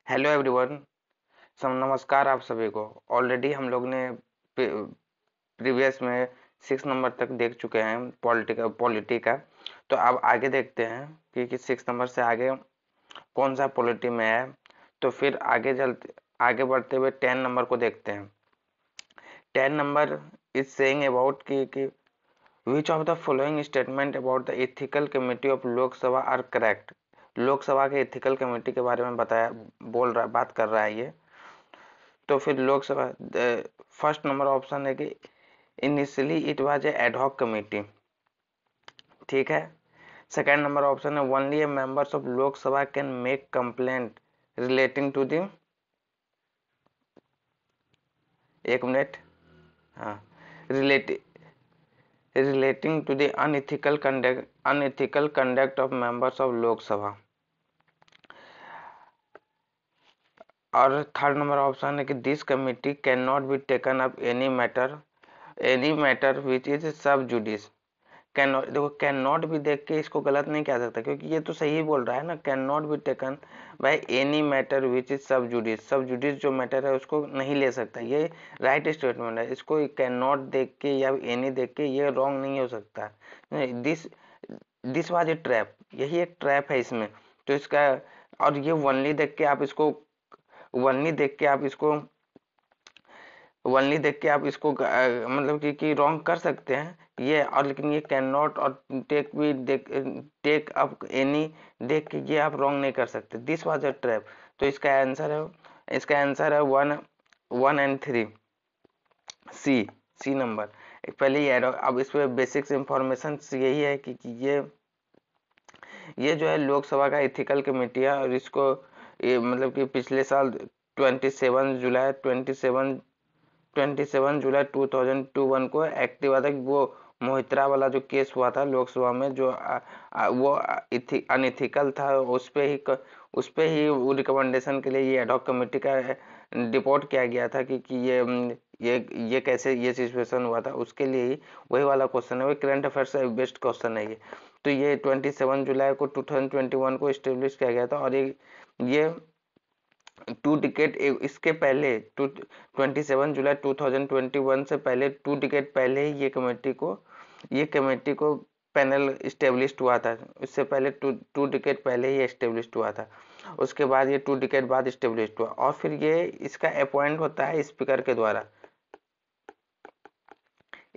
Hello everyone. नमस्कार आप सभी को। ऑलरेडी हम लोग ने प्रीवियस में 6 नंबर तक देख चुके हैं पॉलिटी का। तो अब आगे देखते हैं कि 6 नंबर से आगे कौन सा पॉलिटी में है। तो फिर आगे बढ़ते हुए 10 नंबर को देखते हैं। 10 नंबर इज सेइंग अबाउट कि which of the following statement about the ethical committee of Lok Sabha are correct. Lok Sabha के एथिकल कमेटी के बारे में बात कर रहा है ये। तो फिर लोकसभा फर्स्ट नंबर ऑप्शन है कि initially it was a ad hoc committee. ठीक है। सेकेंड नंबर ऑप्शन है only a members of Lok Sabha can make complaint relating to the, एक मिनट, हाँ, relating to the unethical conduct of members of Lok Sabha. और थर्ड नंबर ऑप्शन है कि this committee can not be taken up any matter which is sub judice. Can not, देखो can not भी देख के इसको गलत नहीं कह सकता, क्योंकि ये तो सही बोल रहा है ना। Can not be taken by any matter which is sub जुडिस। सब जुडिस जो मैटर है उसको नहीं ले सकता, ये राइट स्टेटमेंट है। इसको कैन नॉट देख के या एनी देख के ये रॉन्ग नहीं हो सकता। This this was a trap, यही एक ट्रैप है इसमें। तो इसका, और ये वनली देख के आप इसको मतलब कि रॉन्ग कर सकते हैं ये। और लेकिन ये कैन नॉट और टेक अप एनी देख के ये आप रॉन्ग नहीं कर सकते। This was a trap. तो इसका आंसर है 1 1 एंड 3, सी नंबर। पहले ही अब इस पे बेसिक्स इंफॉर्मेशन यही है कि ये जो है लोकसभा का एथिकल कमेटी है। और इसको ये मतलब कि पिछले साल 27 जुलाई 2021 को एक्टिव हुआ था। वो मोहित्रा वाला जो केस हुआ था लोकसभा में, जो वो अनइथिकल था, उस पे ही वो रिकमेंडेशन के लिए ये एडहॉक कमेटी का रिपोर्ट किया गया था कि ये कैसे ये सिचुएशन हुआ था। उसके लिए ही वही वाला क्वेश्चन है, वही करंट अफेयर से बेस्ड क्वेश्चन है ये। तो ये 27 जुलाई को 2021 को स्टेब्लिश किया गया था। और ये 2 डिकेट इसके पहले 27 जुलाई 2021 से पहले 2 डिकेट पहले ही ये कमेटी को पैनल स्टेब्लिश्ड हुआ था। इससे पहले टू डिकेट पहले ही स्टेब्लिश्ड हुआ था। उसके बाद ये 2 डिकेट बाद स्टेब्लिश्ड हुआ। और फिर ये इसका अपॉइंट होता है स्पीकर के द्वारा।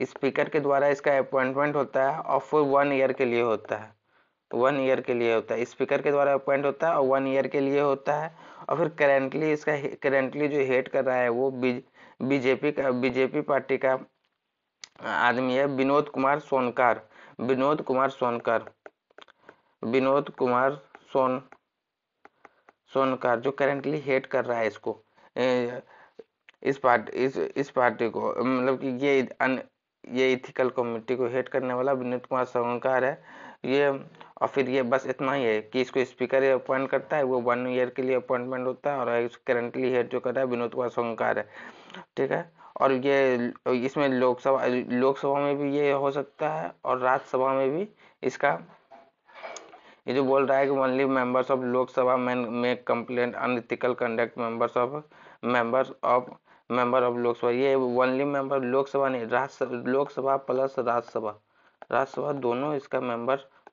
स्पीकर के द्वारा इसका अपॉइंटमेंट होता है और फिर 1 ईयर के लिए होता है। 1 ईयर के लिए होता है, स्पीकर के द्वारा अपॉइंट होता है और 1 ईयर के लिए होता है। और फिर करेंटली जो हेड कर रहा है वो बीजेपी पार्टी का आदमी है, विनोद कुमार सोनकार जो करेंटली हेड कर रहा है इसको, इस पार्टी को, मतलब कि ये इथिकल कमेटी को हेड करने वाला विनोद कुमार सोनकार है ये। और फिर ये बस इतना ही है कि इसको स्पीकर अपॉइंट करता है, वो 1 ईयर के लिए अपॉइंटमेंट होता है। और करेंटली हेड जो कर रहा है विनोद कुमार सोनकार है। ठीक है। और ये इसमें लोकसभा में भी ये हो सकता है और राज्यसभा में भी इसका, ये जो बोल रहा है कि only members of Lok Sabha make complaint unethical conduct member of Lok Sabha, ये ओनली मेंबर लोकसभा नहीं, लोकसभा प्लस राज्यसभा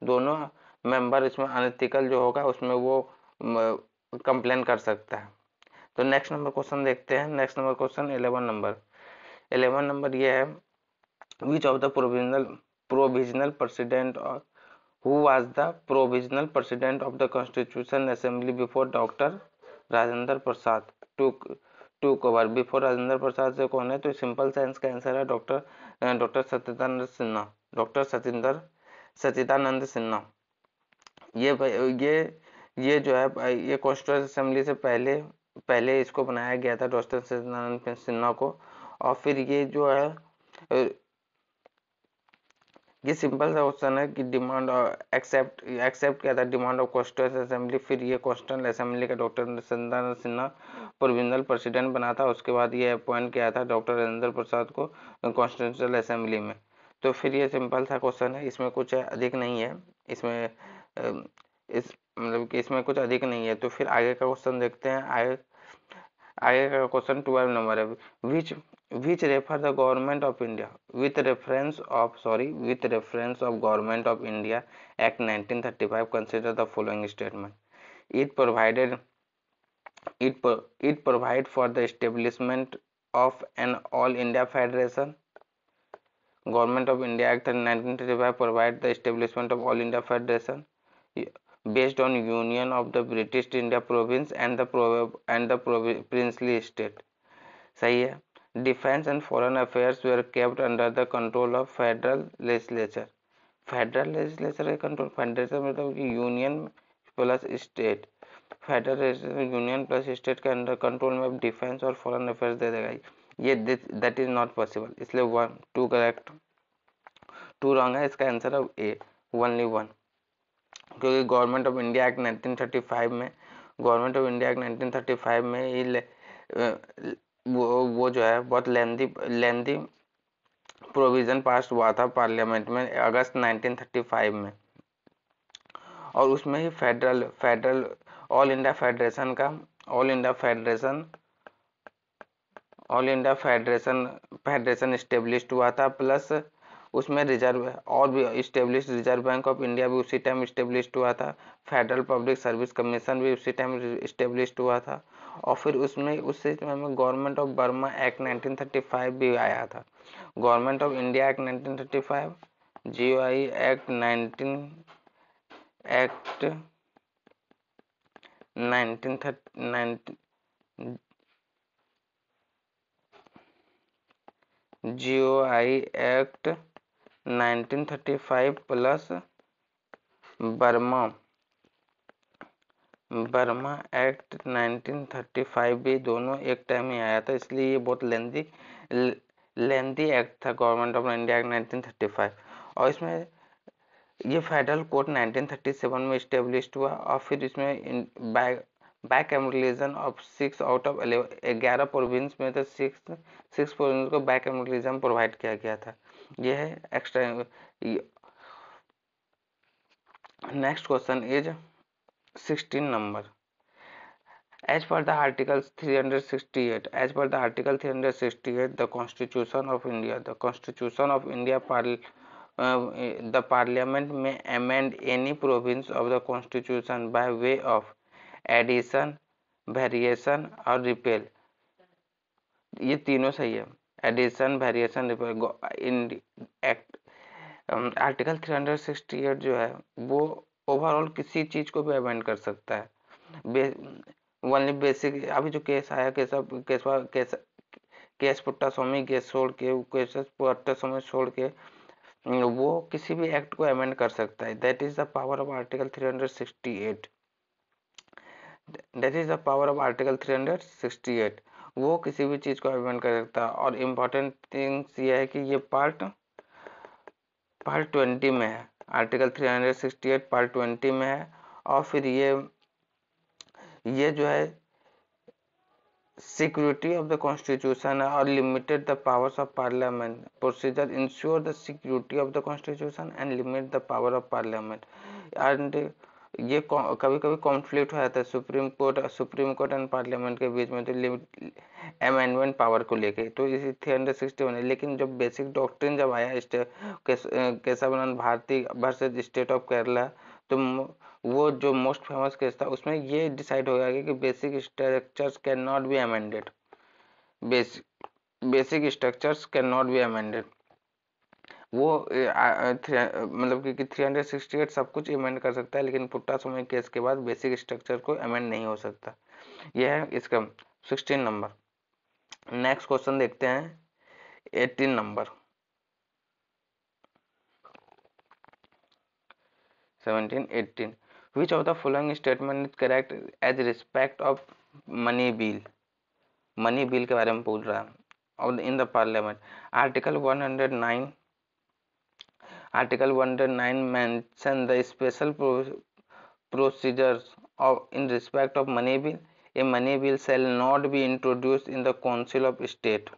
दोनों मेंबर इसमें अनएथिकल जो होगा उसमें वो कंप्लेन कर सकता है। तो नेक्स्ट नंबर क्वेश्चन देखते हैं। नेक्स्ट नंबर क्वेश्चन 11 नंबर ये है, विच of the provisional president who was the provisional president of the constitution assembly before Dr. Rajendra Prasad took over। Before Rajendra Prasad से कौन है? तो सिंपल साइंस का आंसर है डॉक्टर सच्चिदानंद सिन्हा। ये जो है ये कॉन्स्टिट्यूंट असेंबली से पहले इसको बनाया गया था डॉक्टर सच्चिदानंद सिन्हा को। और फिर ये जो है ये सिंपल सा क्वेश्चन है कि डिमांड एक्सेप्ट किया था डिमांड ऑफ कॉन्स्टिट्यूंट असेंबली। फिर ये कॉन्स्टिट्यूंट असेंबली का doctor Sachchidanand Sinha provisional president बना था। उसके बाद ये अपॉइंट किया था डॉक्टर राजेंद्र प्रसाद को कॉन्स्टिट्यूंशनल असेंबली में। तो फिर ये सिंपल सा क्वेश्चन है, इसमें कुछ अधिक नहीं है। इसमें इस मतलब कि इसमें कुछ अधिक नहीं है। तो फिर आगे का क्वेश्चन देखते हैं। आगे का क्वेश्चन 12 नंबर है। Which refer the government of India with reference of government of India act 1935 consider the following statement. It provided it provide for the establishment of an all India federation. Government of India Act 1935 provide the establishment of all India federation based on union of the British India province and the princely state. सही है। Defense and foreign affairs were kept under the control of federal legislature. Federal legislature का control, federation मतलब union plus state, federal union plus state के under control में defence और foreign affairs दे देगा। ये that is not possible, इसलिए 1 2 correct, 2 wrong है। इसका आंसर है ए, ओनली 1, क्योंकि गवर्नमेंट ऑफ इंडिया एक्ट 1935 में ये वो जो है बहुत लेंदी प्रोविजन पास हुआ था पार्लियामेंट में अगस्त 1935 में, और उसमें ही federal all India federation established हुआ था। प्लस उसमें रिजर्व और भी establish, reserve bank of India भी उसी टाइम इस्टेब्लिश्ड हुआ था। फेडरल पब्लिक सर्विस कमीशन भी उसी टाइम इस्टेब्लिश्ड हुआ था। और फिर उसमें उसी टाइम में गवर्नमेंट ऑफ बर्मा एक्ट 1935 भी आया था। Government of India act 1935, GOI act 1930 GOI act 1935 plus Burma act 1935 भी दोनों एक टाइम ही आया था, इसलिए ये बहुत लेंदी एक्ट था गवर्नमेंट ऑफ इंडिया एक्ट 1935। और इसमें ये फेडरल कोर्ट 1937 में स्टेब्लिश्ड हुआ, और फिर इसमें back emulation of 6 out of 11 province में तो 6 प्रोविंस को बैक एमुलेशन प्रोवाइड किया गया था। यह है extra. Next question is 16 number. As per the Article 368, the Constitution of India, the Parliament may amend any provisions of the Constitution by way of addition, variation or repeal. ये तीनों सही है, addition, variation, repeal. In act article 368 जो है वो overall किसी चीज को भी अमेंड कर सकता है। ओनली बेसिक, अभी जो केस आया केस पुट्टास्वामी केस छोड़ के वो किसी भी एक्ट को अमेंड कर सकता है। That is the power of article 368। वो किसी भी चीज को अमेंड कर सकता है। और इम्पोर्टेंट थिंग्स ये है कि ये पार्ट 20 में है, आर्टिकल 368 पार्ट 20 में है। और फिर ये जो है सिक्योरिटी ऑफ द कॉन्स्टिट्यूशन है, और limited the powers of parliament procedure ensure the security of the constitution and limit the power of parliament. And ये कभी कभी कॉन्फ्लिक्ट हो जाता है सुप्रीम कोर्ट एंड पार्लियामेंट के बीच में, तो अमेंडमेंट पावर को लेके, तो इसी 361 है। लेकिन जब बेसिक डॉक्ट्रिन जब आया Kesavananda Bharati versus state of Kerala, तो वो जो मोस्ट फेमस केस था उसमें ये डिसाइड हो गया कि basic structures can not be amended, basic structures can not be amended. वो मतलब कि 368 सब कुछ अमेंड कर सकता है, लेकिन पुट्टास्वामी केस के बाद बेसिक स्ट्रक्चर को अमेंड नहीं हो सकता। यह है इसका 16 नंबर। नेक्स्ट क्वेश्चन देखते हैं 18 number. 17 18 which of the following statement is correct as respect of money bill के बारे में पूछ रहा है। और in the parliament article 109 mention the special procedures of in respect of money bill. A money bill shall not be introduced in the council of state.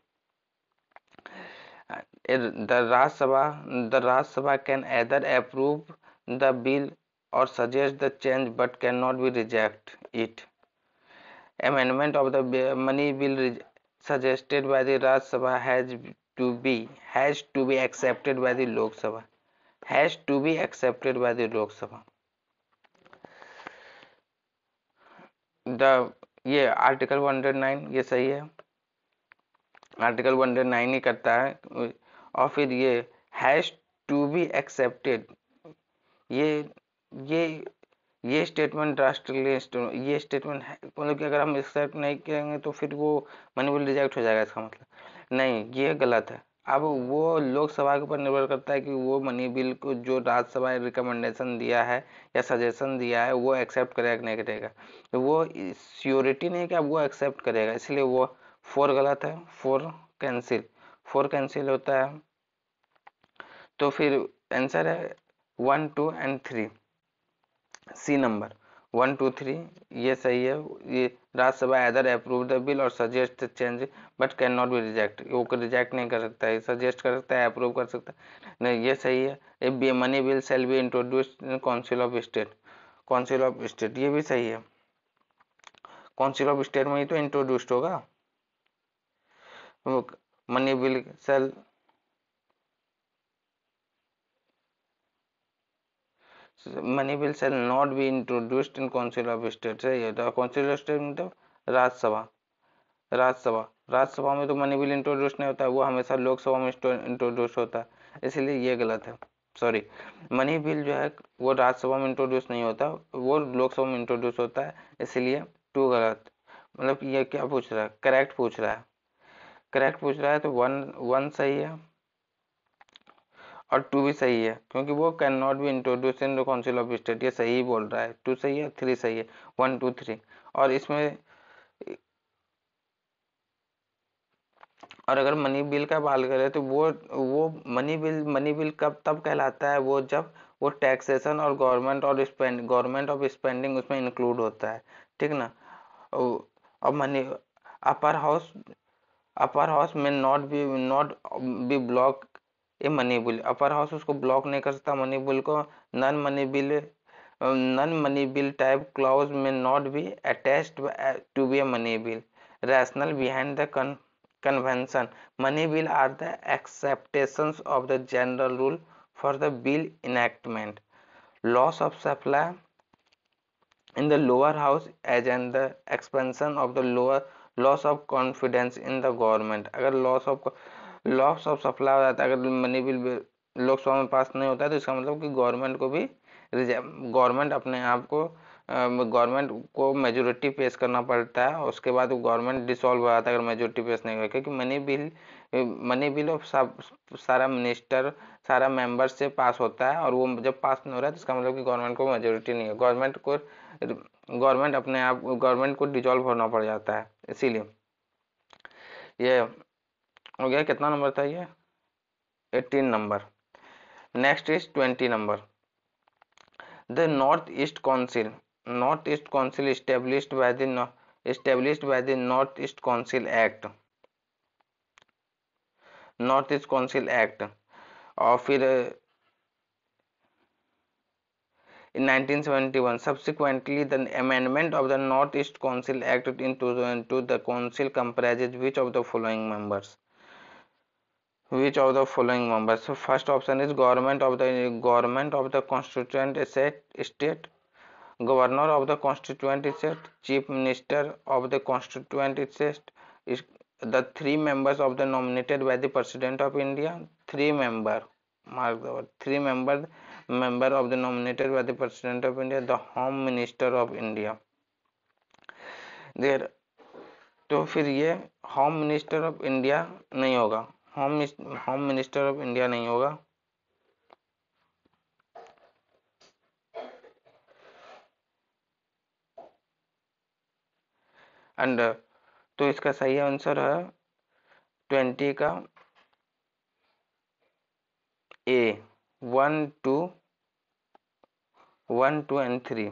The Rajya Sabha can either approve the bill or suggest the change but cannot be reject it. Amendment of the money bill suggested by the Rajya Sabha has to be accepted by the Lok Sabha. Has to be accepted by the Lok Sabha. The ये article 109 ये सही है, article 109 ही करता है। और फिर ये has to be accepted, ये ये ये स्टेटमेंट राष्ट्रीय ये स्टेटमेंट है, मतलब कि अगर हम एक्सेप्ट नहीं करेंगे तो फिर वो मनी बिल रिजेक्ट हो जाएगा, इसका मतलब नहीं, ये गलत है। अब वो लोकसभा के ऊपर निर्भर करता है कि वो मनी बिल को जो राज्यसभा ने रिकमेंडेशन दिया है या सजेशन दिया है वो एक्सेप्ट करेगा कि नहीं करेगा, तो वो श्योरिटी नहीं कि अब वो एक्सेप्ट करेगा, इसलिए वो 4 गलत है, 4 कैंसिल होता है। तो फिर आंसर है 1, 2 एंड 3, सी नंबर 1, 2, 3 ये सही है। ये Rajya Sabha either approve the bill और suggest the change but can not be reject, वो रिजेक्ट नहीं कर सकता है, सजेस्ट कर सकता है, अप्रूव कर सकता है, नहीं ये सही है। A money bill shall be introduced in council of state, council of state ये भी सही है, काउंसिल ऑफ स्टेट में ही तो इंट्रोड्यूस्ड होगा। Money bill shall money bill shall not be introduced in council of state, सही है। तो काउंसिल ऑफ स्टेट मतलब राज्यसभा, राज्यसभा में तो मनी बिल इंट्रोड्यूस नहीं होता, वो हमेशा लोकसभा में इंट्रोड्यूस होता है, इसलिए ये गलत है, सॉरी। मनी बिल जो है वो राज्यसभा में इंट्रोड्यूस नहीं होता, वो लोकसभा में इंट्रोड्यूस होता है, इसलिए 2 गलत। मतलब कि ये क्या पूछ रहा है, करेक्ट पूछ रहा है, करेक्ट पूछ रहा है, तो 1 सही है और 2 भी सही है, क्योंकि वो can not be introduce in the council of state, ये सही बोल रहा है। 2 सही है, 3 सही है, 1, 2, 3। और इसमें और अगर मनी बिल का बात करें तो वो मनी बिल कब तब कहलाता है, वो जब वो टैक्सेशन और गवर्नमेंट ऑफ स्पेंडिंग उसमें इंक्लूड होता है, ठीक ना। अब money upper house upper house में not be block a money bill, upper house उसको ब्लॉक नहीं कर सकता मनी बिल को। Non money bill type clause में not be attached to be a money bill, rationale behind the convention. Money bill are the acceptations of the general rule for the bill enactment. Loss of supply in the lower house as and the expansion of the loss of confidence in the government. अगर loss of supply हो जाता है, अगर money bill Lok Sabha में पास नहीं होता है, तो इसका मतलब कि गवर्नमेंट अपने आप को गवर्नमेंट को मेजोरिटी पेश करना पड़ता है, और उसके बाद गवर्नमेंट डिसॉल्व हो जाता है अगर मेजोरिटी पेश नहीं हुआ, क्योंकि मनी बिल ऑफ सारा मिनिस्टर सारा मेंबर से पास होता है, और वो जब पास नहीं हो रहा है तो इसका मतलब कि गवर्नमेंट को मेजोरिटी नहीं है, गवर्नमेंट को डिसॉल्व होना पड़ जाता है, इसीलिए ये हो गया। कितना नंबर था ये, 18 number. Next is 20 number. The north east council established by the North East Council Act, north east council act. और फिर in 1971 subsequently the amendment of the North East Council Act in 2002, the council comprises which of the following members, so first option is government of the constituent state, governor of the constituent state, chief minister of the constituent state, is the 3 members of the nominated by the president of India, 3 member, mark the word 3 member of the nominated by the president of India, the home minister of India there। तो फिर ये home minister of India नहीं होगा, home minister of India नहीं होगा। And तो इसका सही आंसर है 20 का ए, 1, 2 and 3।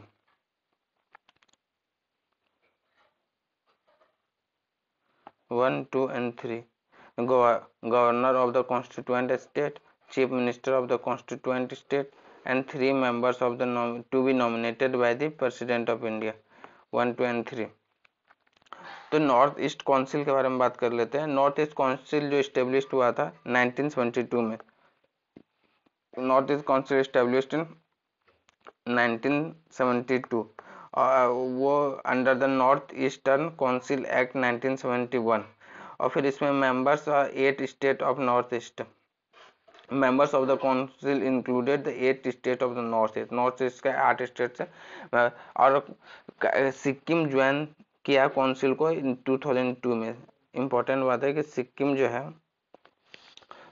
Governor of the constituent state, chief minister of the constituent state, and 3 members of the to be nominated by the President of India. 1, 2 and 3. तो north east council के बारे में बात कर लेते हैं। नॉर्थ ईस्ट काउंसिल जो establish हुआ था 1972 में। North east council established in 1972 और वो under the north eastern council act 1971। और फिर इसमें members 8 state of north east. Members of the council included the 8 state of the north east. North east का 8 स्टेट है। और सिक्किम ज्वाइन किया council को 2002 में। इंपॉर्टेंट बात है कि सिक्किम जो है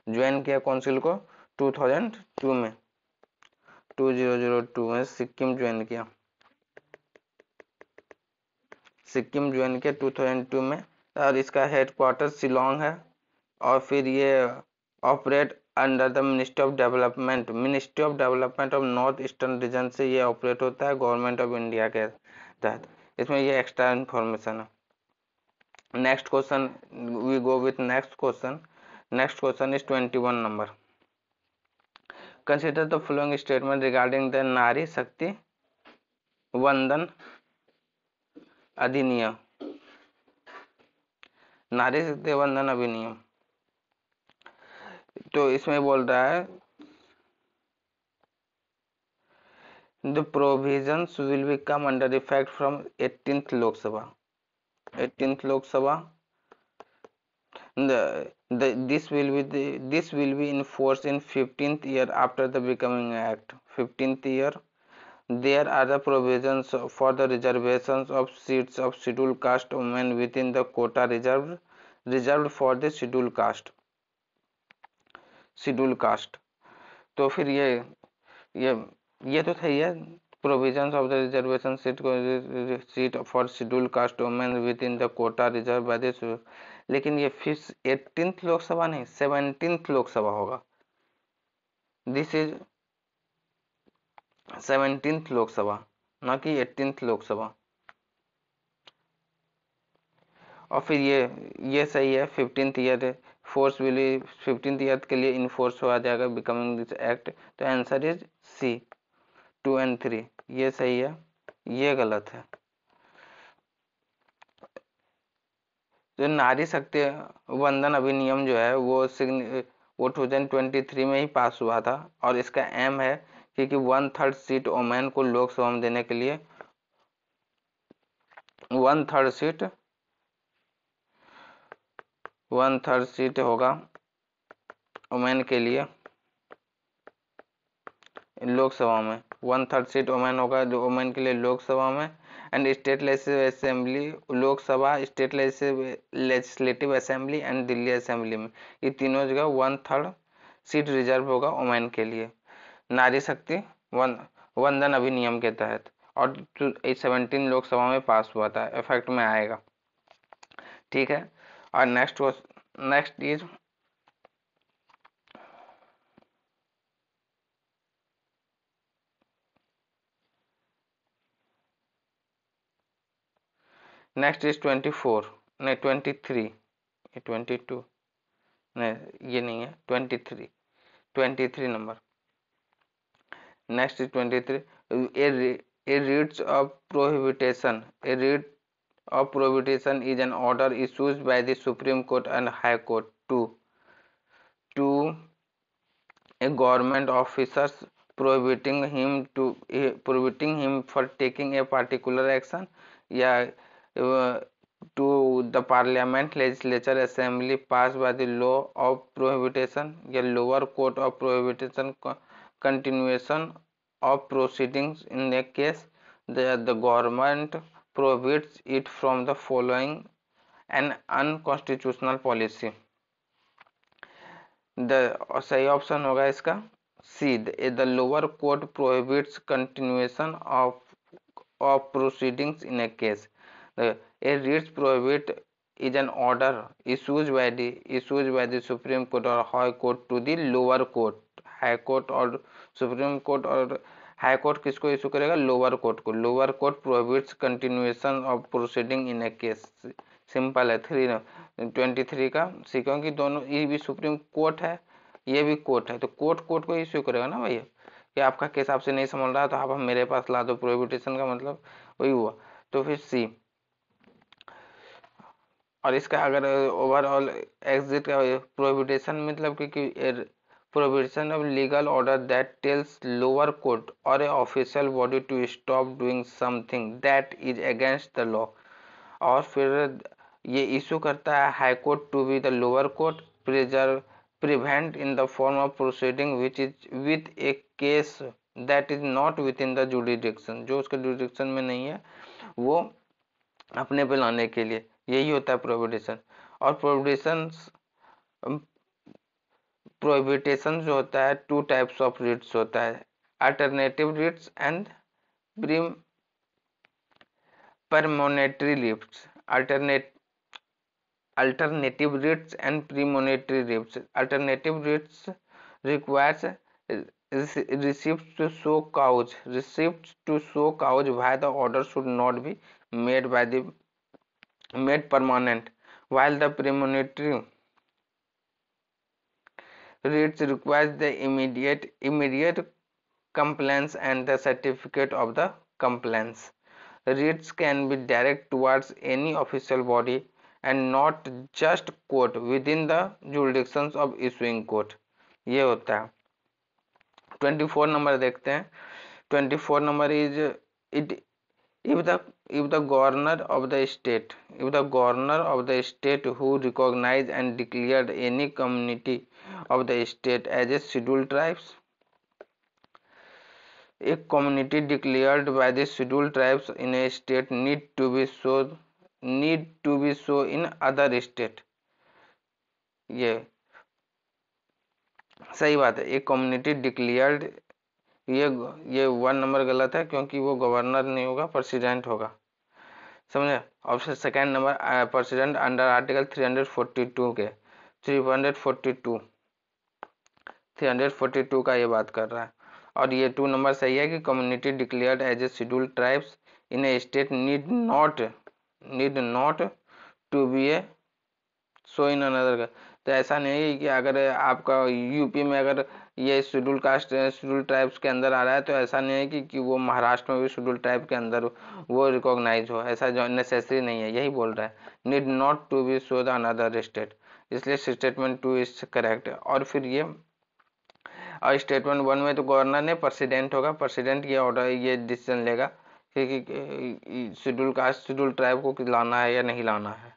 ज्वाइन किया काउंसिल को 2002 में। 2002 में सिक्किम ज्वाइन किया। सिक्किम ज्वाइन किया 2002 में और इसका हेडक्वार्टर शिलोंग है। और फिर ये operate under the ministry of development. Ministry of development of north eastern region से ये ऑपरेट होता है गवर्नमेंट ऑफ इंडिया के तहत। इसमें ये एक्स्ट्रा इंफॉर्मेशन है। Next question we go with next question. Next question is 21 number. Consider the following statement regarding the Nari Shakti वंदन अधिनियम। नारी शक्ति वंदन अधिनियम, तो इसमें बोल रहा है the provisions will be come under effect from 18th Lok Sabha. 18th Lok Sabha this will be in force in 15th year after the becoming act. 15th year there are the provisions for the reservations of seats of scheduled caste women within the quota reserved for the scheduled caste। तो फिर ये तो सही है। Provisions of the reservation seat for scheduled caste women within the quota reserve by the, लेकिन ये फिर 18th Lok Sabha नहीं 17th लोकसभा होगा। दिस इज 17th लोकसभा ना कि 18th लोकसभा। और फिर ये सही है। 15th year force will 15th year के लिए इनफोर्स हो जाएगा बिकमिंग दिस एक्ट। तो आंसर इज सी 2 and 3। ये सही है, ये गलत है। जो नारी शक्ति वंदन अधिनियम जो है वो 2023 में ही पास हुआ था और इसका एम है कि 1/3 सीट वुमेन को लोकसभा में देने के लिए 1/3 सीट होगा वुमेन के लिए लोकसभा में। 1/3 सीट वुमेन होगा वुमेन के लिए लोकसभा में। And state legislative assembly, Lok Sabha, state legislative assembly and Delhi assembly में, ये तीनों जगह 1/3 सीट रिजर्व होगा वुमेन के लिए नारी शक्ति वंदन अधिनियम के तहत। और 17 लोकसभा में पास हुआ था, इफेक्ट में आएगा। ठीक है। और नेक्स्ट इज नेक्स्ट इज 24 नहीं 23 ये 22 नहीं ये नहीं है 23 number. Next is 23 a writ of prohibition is an order issued by the Supreme Court and High Court to a government officers prohibiting him for taking a particular action, या to the parliament, legislature, assembly passed by the law of prohibition, या lower court of prohibition continuation of proceedings in a case the government prohibits it from the following an unconstitutional policy। सही option होगा इसका C, the lower court prohibits continuation of proceedings in a case. A writ prohibit is an order issued by the Supreme Court or High Court to the lower court। High court और supreme court और high court किसको issue करेगा? Lower court को। Lower court prohibits continuation of proceeding in a case. Simple है 23 का सी, क्योंकि दोनों ये भी सुप्रीम कोर्ट है ये भी कोर्ट है, तो कोर्ट को इश्यू करेगा ना भैया। कि आपका केस आपसे नहीं संभल रहा तो आप मेरे पास ला दो, प्रोहिबिटेशन का मतलब वही हुआ। तो फिर सी। और इसका अगर ओवरऑल एग्जिट का प्रोहिबिटेशन मतलब कि prohibition of legal order that tells lower court और a official body to stop doing something that is against the law. और फिर ये इशू करता है high court to be the lower court preserve prevent in the form of proceeding which is with a case that is not within the jurisdiction, जो उसके jurisdiction में नहीं है वो अपने पे लाने के लिए, यही होता है प्रोहिबिटेशन। और प्रोहिबिटेशन जो होता है टू टाइप्स ऑफ रिट्स होता है, alternative writs and peremptory writs. Alternative writs and premonitory writs. Alternative writs requires receipts to show cause. Receipts to show cause why the order should not be made by the made permanent, while the premonitory writs requires the immediate compliance and the certificate of the compliance. Writs can be direct towards any official body and not just court within the jurisdictions of issuing court। ये होता है। 24 number देखते हैं। 24 number is it if the governor of the state who recognized and declared any community of the state as a scheduled tribes, a community declared by the scheduled tribes in a state need to be so in other state। ये सही बात है। एक community declared, ये 1 number गलत है क्योंकि वो गवर्नर नहीं होगा, प्रेसिडेंट होगा, समझे। Option second number president under article 342 के 342 का ये बात कर रहा है। और ये 2 नंबर सही है कि community declared as a scheduled tribes in a state need not to be a so in another. तो ऐसा नहीं है कि अगर आपका यूपी में अगर ये शेड्यूल कास्ट शेड्यूल ट्राइब्स के अंदर आ रहा है तो ऐसा नहीं है कि वो महाराष्ट्र में भी शेड्यूल ट्राइब के अंदर वो रिकॉग्नाइज हो, ऐसा जो नेसेसरी नहीं है, यही बोल रहा है। Need not to be so the another state, इसलिए स्टेटमेंट 2 इज करेक्ट। और फिर ये और स्टेटमेंट 1 में तो गवर्नर ने प्रेसिडेंट होगा, प्रेसिडेंट ये ऑर्डर ये डिसीजन लेगा कि शेड्यूल कास्ट शेड्यूल ट्राइब को लाना है या नहीं लाना है।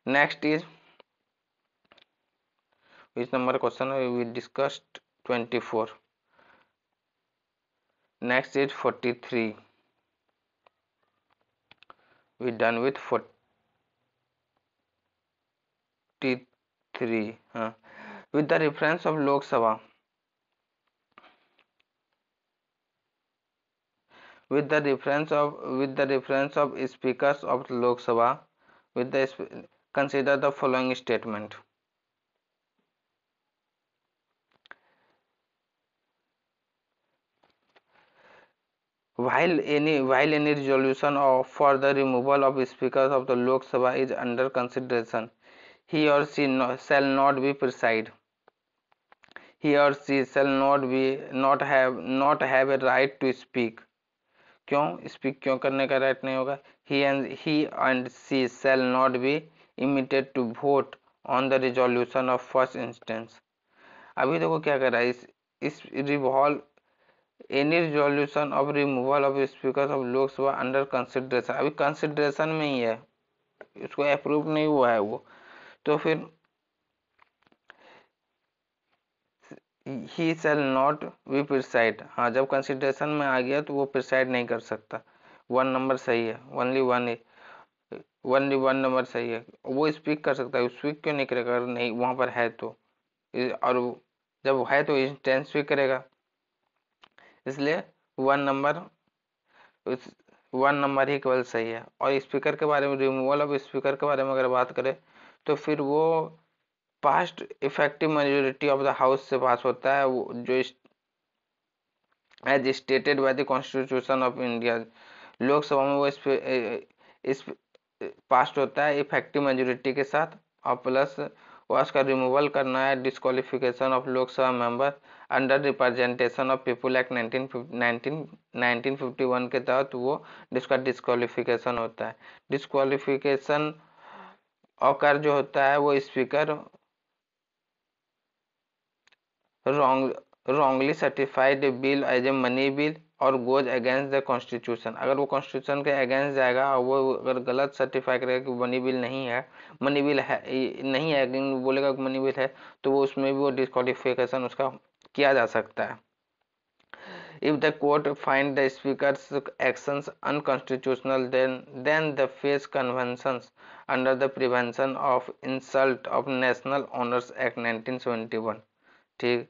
Next is which number question we discussed 24। next is 43, we done with 43। with the reference of Lok Sabha, with the reference of speakers of Lok Sabha, consider the following statement। While any resolution for the removal of speakers of the Lok Sabha is under consideration, he or she shall not be preside. He or she shall not have a right to speak। क्यों speak क्यों करने का right नहीं होगा? he and she shall not be permitted to vote on the resolution of first instance। अभी देखो क्या कर रहा है, इस revolve any resolution of removal of speaker of Lok Sabha under consideration, अभी कंसिडरेशन में ही है, इसको अप्रूव नहीं हुआ है वो। तो फिर ही शैल नॉट बी प्रिसाइड, हाँ जब कंसिडरेशन में आ गया तो वो प्रिसाइड नहीं कर सकता। 1 नंबर सही है, ओनली 1 नंबर सही है। वो स्पीक कर सकता है, स्पीक क्यों नहीं करेगा अगर नहीं वहां पर है तो, और जब है तो इंस्टेंस स्पीक करेगा, इसलिए 1 नंबर ही केवल सही है। और स्पीकर के बारे में, रिमूवल ऑफ स्पीकर के बारे में अगर बात करें तो फिर वो past effective majority of the house से पास होता है, वो जो as stated by the constitution of India. Lok Sabha में वो इस पास्ट होता है इफेक्टिव मेजोरिटी के साथ, और प्लस वो उसका रिमूवल करना है, disqualification of Lok Sabha member under representation of people act 1951 के तहत वो जिसका डिस्क्वालिफिकेशन होता है। डिस्क्वालिफिकेशन ऑकर जो होता है वो speaker wrongly certified a bill as a money bill और goes against the constitution। अगर वो कॉन्स्टिट्यूशन के अगेंस्ट जाएगा और वो अगर गलत सर्टिफाई करेगा कि मनी बिल नहीं है, मनी बिल है नहीं है, लेकिन बोलेगा कि मनी बिल है, तो वो उसमें भी वो डिस्क्वालिफिकेशन उसका किया जा सकता है। If the court find the speaker's actions unconstitutional, then the face conventions under the Prevention of Insult of National Honors Act 1971। ठीक,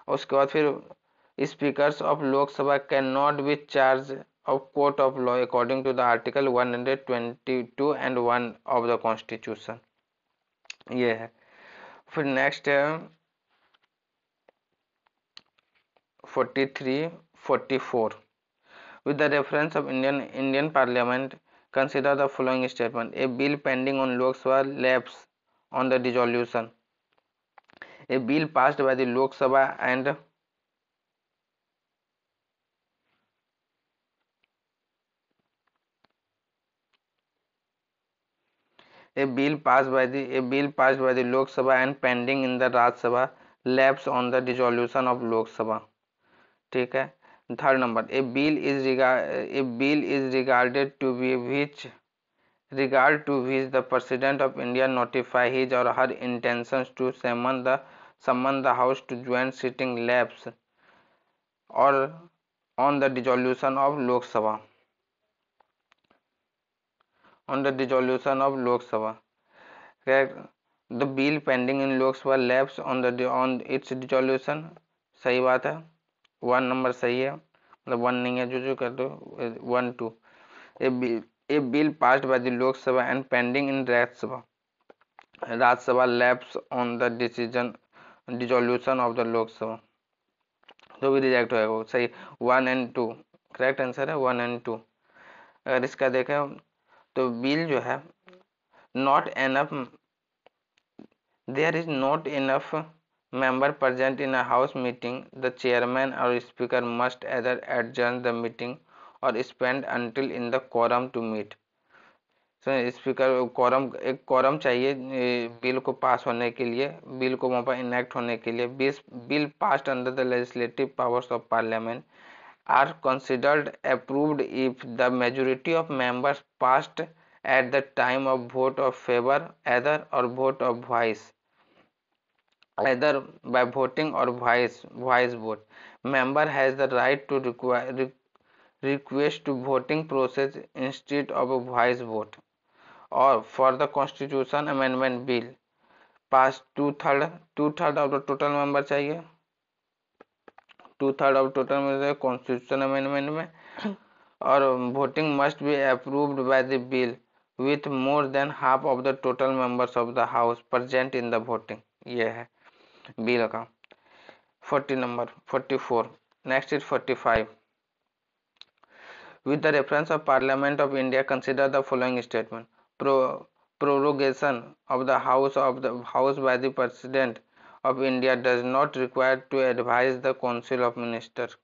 उसके बाद फिर speakers of Lok Sabha can not be charge of court of law according to the article 122 and 1 of the constitution. ये है। फिर next है 43, 44। With the reference of Indian Parliament, consider the following statement: A bill pending on Lok Sabha lapse on the dissolution. A bill passed by the Lok Sabha and a bill passed by the Lok Sabha and pending in the Rajya Sabha lapse on the dissolution of Lok Sabha। ठीक है। Third number, a bill is regarded to be which regard to which the President of India notify his or her intentions to summon the House to joint sitting lapse or on the dissolution of Lok Sabha। On the dissolution of Lok Sabha, correct? The bill pending in Lok Sabha lapse on its dissolution। सही बात है, 1 number सही है, मतलब 1 नहीं है, जो कर दो 1 2। A bill passed by the Lok Sabha and pending in Rajya Sabha lapse on the dissolution of the Lok Sabha, तो भी रिजेक्ट होएगा वो। सही, 1 and 2 करेक्ट आंसर है, 1 and 2। अगर इसका देखें तो बिल जो है not enough, there is not enough member present in a house meeting, the chairman or speaker must either adjourn the meeting or spend until in the quorum to meet। Speaker quorum, एक quorum चाहिए bill को पास होने के लिए, bill को वहाँ पर enact होने के लिए। Bill passed under the legislative powers of parliament are considered approved if the majority of members passed at the time of vote of favor either or vote of voice, either by voting or voice vote। Member has the right to request to voting process instead of a voice vote। और for the constitution amendment bill pass two third of the total member चाहिए, 2/3 of total member constitution amendment में। और voting must be approved by the bill with more than half of the total members of the house present in the voting। ये है bill का 40 number 44। Next is 45। with the reference of Parliament of India, consider the following statement: prorogation of the House by the President of India does not require to advise the Council of Ministers।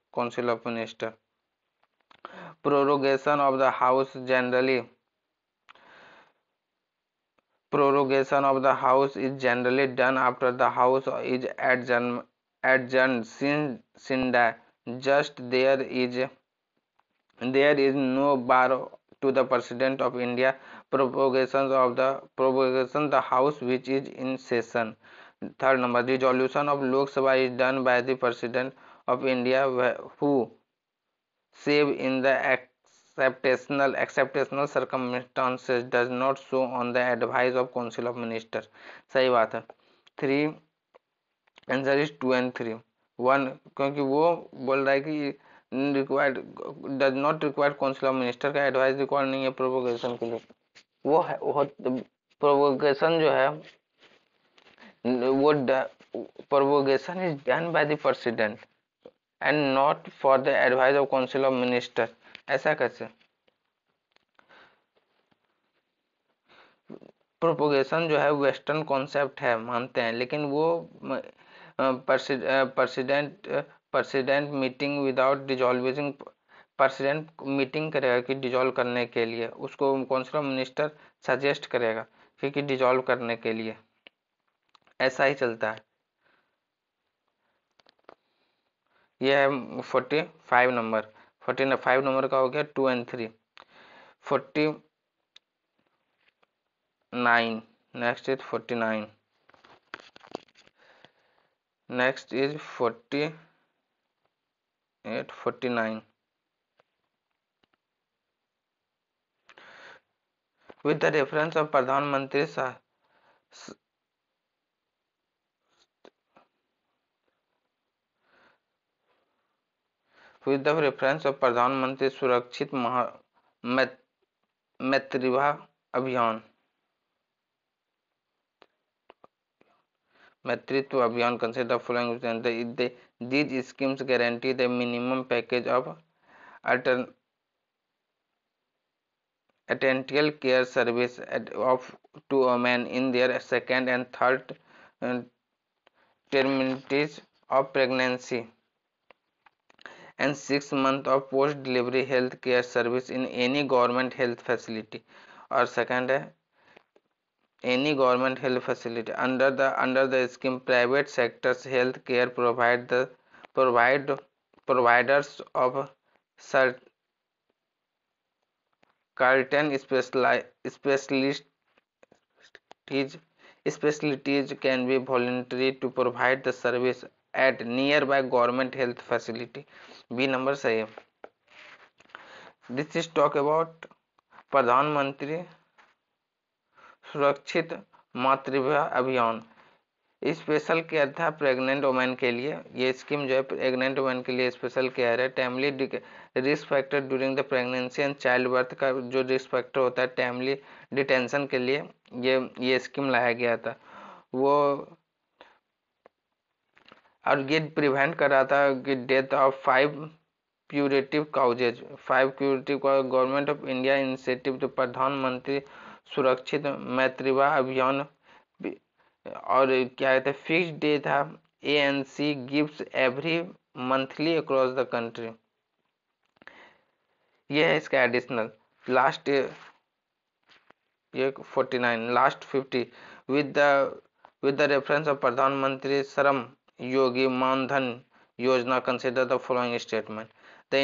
Prorogation of the House is generally done after the House is adjourned since just there is no bar to the President of India prorogation the House which is in session। Third number, resolution of Lok Sabha is done by the President of India who, save in the exceptional circumstances, does not show on the advice of Council of Ministers। सही बात है। 3 answer is 2 and 3। 1 क्योंकि वो बोल रहा है कि required does not required council of minister का एडवाइस रिक्वायर्ड नहीं है प्रोपोगेशन के लिए। वो है प्रोपोगेशन जो है वो propagation is done by the president and not for the advice of council of minister. ऐसा कैसे? प्रोपोगेशन जो है वेस्टर्न कॉन्सेप्ट है, मानते हैं, लेकिन वो president president meeting without dissolving, president meeting करेगा कि डिजॉल्व करने के लिए, उसको कौन सा मिनिस्टर सजेस्ट करेगा कि डिजॉल्व करने के लिए, ऐसा ही चलता है। यह है 45 नंबर। 45 नंबर का हो गया 2 और 3। 49, next is 49, next is 48, 49। With the reference of प्रधानमंत्री विद द रेफरेंस ऑफ प्रधानमंत्री सुरक्षित मैत्रिभा अभियान, मैत्रित्व अभियान consider following, these schemes guarantee the minimum package of attendant care service to women in their second and third trimesters of pregnancy and 6 months of post delivery health care service in any government health facility, और second है any government health facility under the scheme private sectors health care providers of certain specialties can be voluntary to provide the service at nearby government health facility। B number सही है। This is talk about प्रधानमंत्री सुरक्षित मातृत्व अभियान। Special care था pregnant women के लिए, ये स्कीम जो है प्रेग्नेंट वुमेन के लिए स्पेशल केयर है। Timely risk factor during the pregnancy and child birth का जो रिस्क फैक्टर होता है टाइमली डिटेंशन के लिए ये स्कीम लाया गया था वो, और ये प्रिवेंट कर रहा था कि death of 5 curative causes. 5 curative का गवर्नमेंट ऑफ इंडिया इनिशिएटिव जो प्रधानमंत्री सुरक्षित मातृत्व अभियान, और क्या कहते हैं फिक्स डे था ANC gives every monthly across the country. ये है इसका एडिशनल लास्ट, ये 49 last 50 with the reference of प्रधानमंत्री श्रम योगी मानधन योजना consider the following statement. The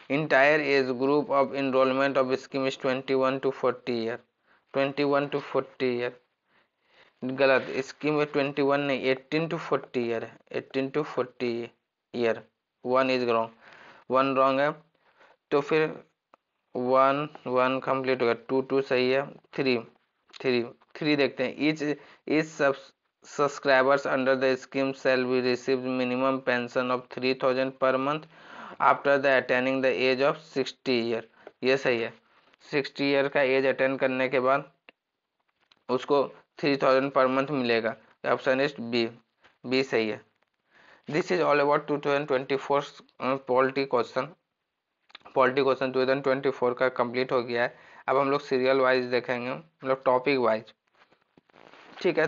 entire age group of enrollment of scheme is 21 to 40 year। 21 to 40 year गलत, scheme में 21 नहीं 18 to 40 year है। 18 to 40 year, 1 is wrong, 1 wrong है, तो फिर 1 1 कंप्लीट हो गया, 2 2 सही है, 3 3 देखते हैं। Each subscribers under the scheme shall be receive minimum pension of 3000 per month after the attaining the age of 60 year. ये सही है, 60 ईयर का एज अटेंड करने के बाद उसको 3000 पर मंथ मिलेगा। ऑप्शन इज बी सही है। This is all about 2024 polity question 2024 का कंप्लीट हो गया है। अब हम लोग सीरियल वाइज देखेंगे, मतलब टॉपिक वाइज, ठीक है।